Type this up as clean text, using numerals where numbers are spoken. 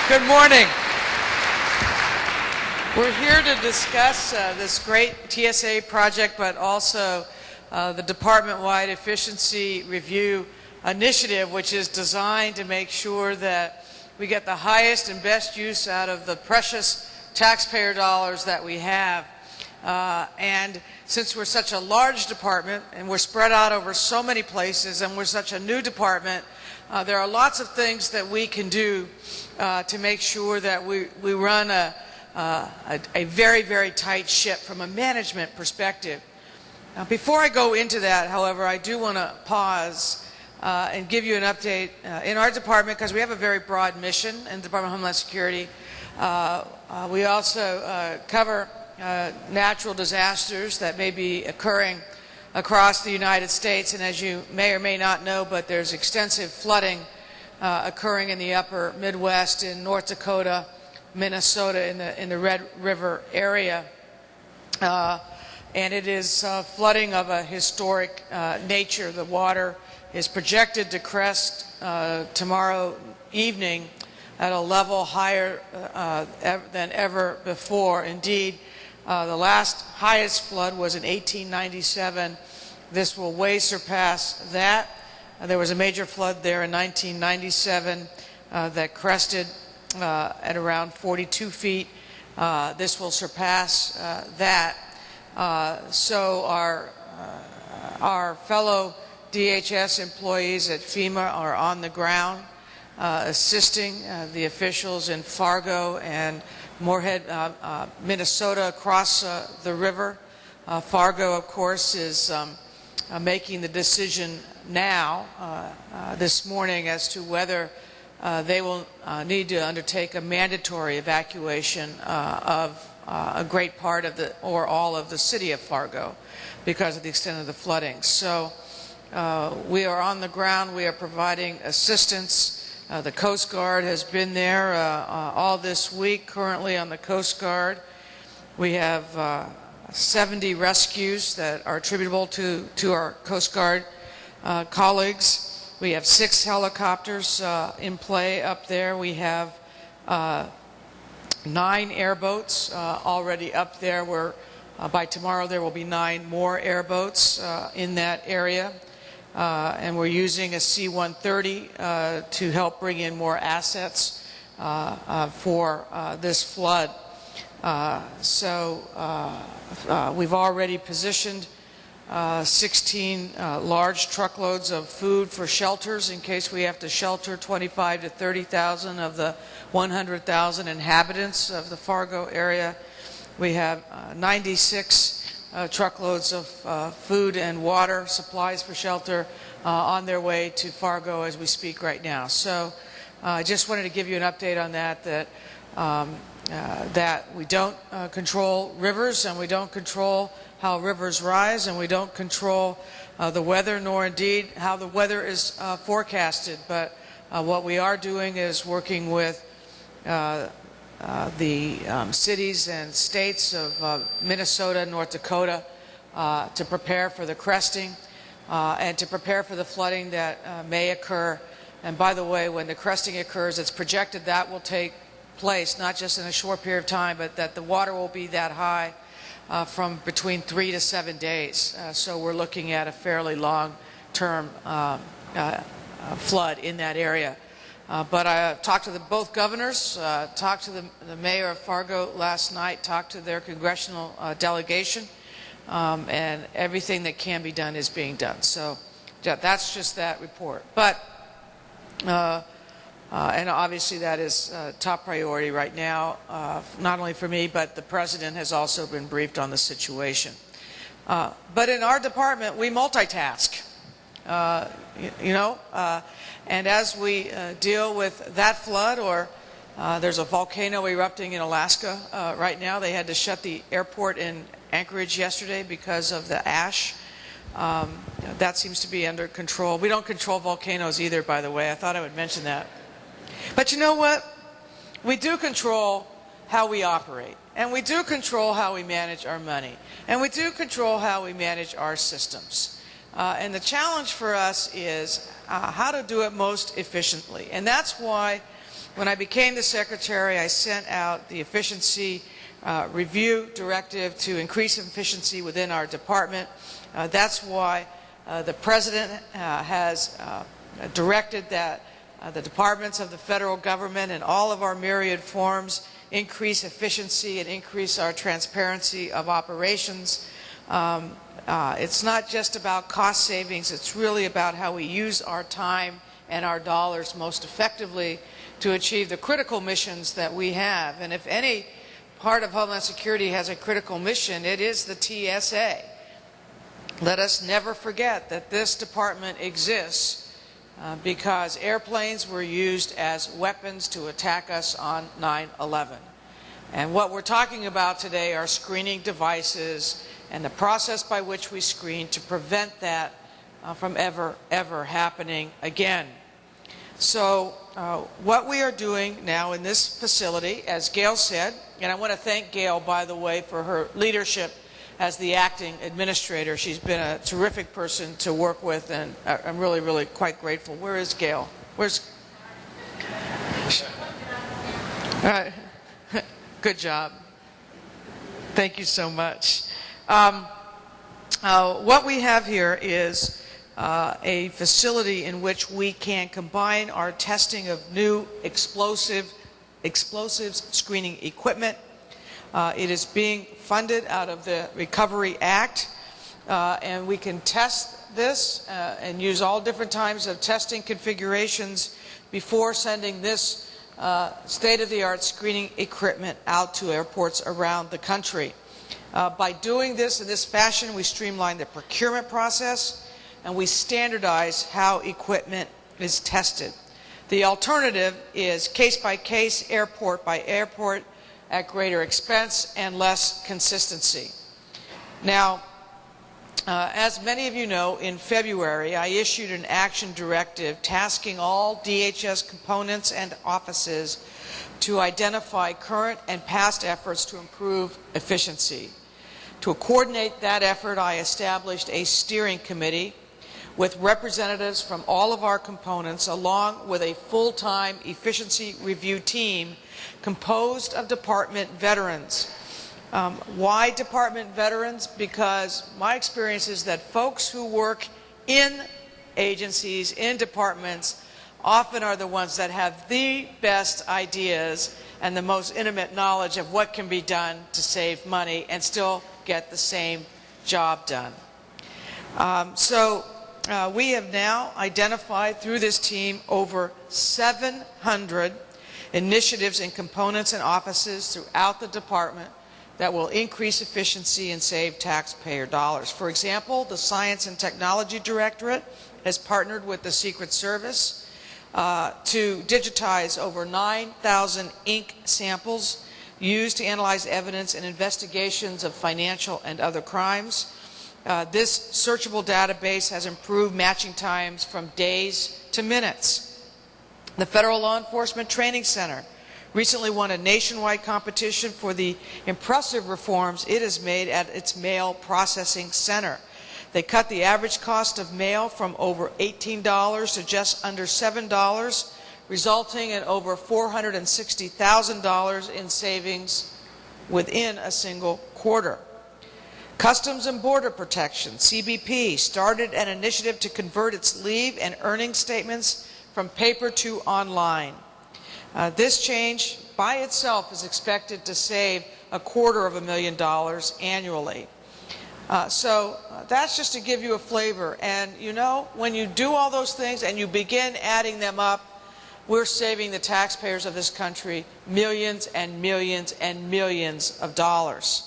Good morning. We're here to discuss this great TSA project, but also the department-wide efficiency review initiative, which is designed to make sure that we get the highest and best use out of the precious taxpayer dollars that we have. And since we're such a large department and we're spread out over so many places and we're such a new department, there are lots of things that we can do to make sure that we run a very, very tight ship from a management perspective. Now, before I go into that, however, I do want to pause and give you an update in our department, because we have a very broad mission in the Department of Homeland Security. We also cover natural disasters that may be occurring across the United States, and as you may or may not know, but there's extensive flooding occurring in the upper Midwest, in North Dakota, Minnesota, in the Red River area, and it is flooding of a historic nature. The water is projected to crest tomorrow evening at a level higher than ever before. Indeed, the last highest flood was in 1897. This will way surpass that. There was a major flood there in 1997 that crested at around 42 feet. This will surpass that. So our fellow DHS employees at FEMA are on the ground assisting the officials in Fargo and Moorhead, Minnesota, across the river. Fargo, of course, is making the decision now, this morning, as to whether they will need to undertake a mandatory evacuation of a great part of the, or all of the city of Fargo, because of the extent of the flooding. So we are on the ground. We are providing assistance. The Coast Guard has been there all this week, currently on the Coast Guard. We have 70 rescues that are attributable to our Coast Guard colleagues. We have 6 helicopters in play up there. We have 9 airboats already up there, where by tomorrow there will be 9 more airboats in that area. And we're using a C-130 to help bring in more assets for this flood. We've already positioned 16 large truckloads of food for shelters in case we have to shelter 25 to 30,000 of the 100,000 inhabitants of the Fargo area. We have 96 truckloads of food and water supplies for shelter on their way to Fargo as we speak right now. So I just wanted to give you an update on that, that we don't control rivers, and we don't control how rivers rise, and we don't control the weather, nor indeed how the weather is forecasted. But what we are doing is working with the cities and states of Minnesota, North Dakota, to prepare for the cresting and to prepare for the flooding that may occur. And by the way, when the cresting occurs, it's projected that will take place not just in a short period of time, but that the water will be that high from between 3 to 7 days. So we're looking at a fairly long-term flood in that area. But I talked to both governors, talked to the mayor of Fargo last night, talked to their congressional delegation, and everything that can be done is being done. So that's just that report. But, and obviously that is top priority right now, not only for me, but the president has also been briefed on the situation. But in our department, we multitask, and as we deal with that flood, or there's a volcano erupting in Alaska right now. They had to shut the airport in Anchorage yesterday because of the ash. That seems to be under control. We don't control volcanoes either, by the way. I thought I would mention that. But you know what? We do control how we operate, and we do control how we manage our money, and we do control how we manage our systems. And the challenge for us is how to do it most efficiently. And that's why when I became the Secretary, I sent out the efficiency review directive to increase efficiency within our department. That's why the President has directed that the departments of the federal government and all of our myriad forms increase efficiency and increase our transparency of operations. It's not just about cost savings, it's really about how we use our time and our dollars most effectively to achieve the critical missions that we have. And if any part of Homeland Security has a critical mission, it is the TSA. Let us never forget that this department exists because airplanes were used as weapons to attack us on 9/11. And what we're talking about today are screening devices and the process by which we screen to prevent that from ever happening again. So what we are doing now in this facility, as Gail said, and I want to thank Gail, by the way, for her leadership as the acting administrator. She's been a terrific person to work with, and I'm really quite grateful. Where is Gail? Where's... Good job. Thank you so much. What we have here is a facility in which we can combine our testing of new explosives screening equipment. It is being funded out of the Recovery Act, and we can test this and use all different types of testing configurations before sending this state-of-the-art screening equipment out to airports around the country. By doing this in this fashion, we streamline the procurement process and we standardize how equipment is tested. The alternative is case by case, airport by airport, at greater expense and less consistency. Now, as many of you know, in February I issued an action directive tasking all DHS components and offices to identify current and past efforts to improve efficiency. To coordinate that effort, I established a steering committee with representatives from all of our components, along with a full-time efficiency review team composed of department veterans. Why department veterans? Because my experience is that folks who work in agencies, in departments, often are the ones that have the best ideas and the most intimate knowledge of what can be done to save money and still get the same job done. We have now identified through this team over 700 initiatives and components and offices throughout the department that will increase efficiency and save taxpayer dollars. For example, the Science and Technology Directorate has partnered with the Secret Service to digitize over 9,000 ink samples used to analyze evidence in investigations of financial and other crimes. This searchable database has improved matching times from days to minutes. The Federal Law Enforcement Training Center recently won a nationwide competition for the impressive reforms it has made at its mail processing center. They cut the average cost of mail from over $18 to just under $7, resulting in over $460,000 in savings within a single quarter. Customs and Border Protection, CBP, started an initiative to convert its leave and earnings statements from paper to online. This change by itself is expected to save $250,000 annually. So that's just to give you a flavor. And you know, when you do all those things and you begin adding them up, we're saving the taxpayers of this country millions and millions and millions of dollars.